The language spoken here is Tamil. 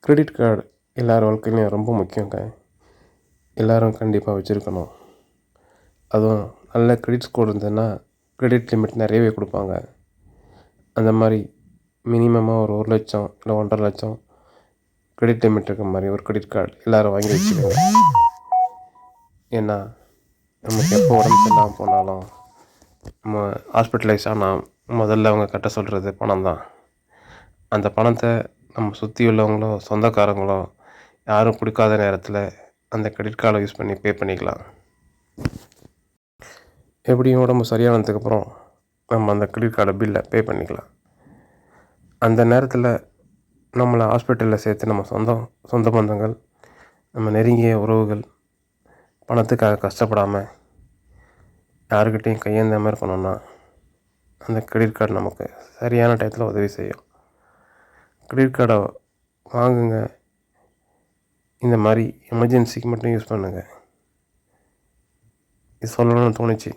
கிரெடிட் கார்டு எல்லார் வாழ்க்கையிலையும் ரொம்ப முக்கியங்க. எல்லோரும் கண்டிப்பாக வச்சுருக்கணும். அதுவும் நல்ல கிரெடிட் ஸ்கோர் இருந்ததுன்னா கிரெடிட் லிமிட் நிறையவே கொடுப்பாங்க. அந்த மாதிரி மினிமமாக ஒரு 1,00,000 இல்லை 1,50,000 கிரெடிட் லிமிட் இருக்க மாதிரி ஒரு கிரெடிட் கார்டு எல்லோரும் வாங்கி வச்சுக்கோங்க. ஏன்னா நமக்கு எப்போ உடம்பு சரியில்லாமல் போனாலும் நம்ம ஹாஸ்பிட்டலைஸ் ஆனால் முதல்ல அவங்க கட்ட சொல்கிறது பணம் தான். அந்த பணத்தை நம்ம சுற்றி உள்ளவங்களோ சொந்தக்காரங்களோ யாரும் கொடுக்காத நேரத்தில் அந்த கிரெடிட் கார்டை யூஸ் பண்ணி பே பண்ணிக்கலாம். எப்படியும் உடம்பு சரியானதுக்கப்புறம் நம்ம அந்த கிரெடிட் கார்டை பில்லை பே பண்ணிக்கலாம். அந்த நேரத்தில் நம்மளை ஹாஸ்பிட்டலில் சேர்த்து நம்ம சொந்த பந்தங்கள், நம்ம நெருங்கிய உறவுகள் பணத்துக்காக கஷ்டப்படாமல் யாருக்கிட்டையும் கையேந்தாமல் இருக்கணும்னா அந்த கிரெடிட் கார்டு நமக்கு சரியான டயத்தில் உதவி செய்யும். கிரெடிட் கார்டை வாங்குங்க. இந்த மாதிரி எமர்ஜென்சிக்கு மட்டும் யூஸ் பண்ணுங்கள். இது சொல்லணும்னு தோணுச்சு.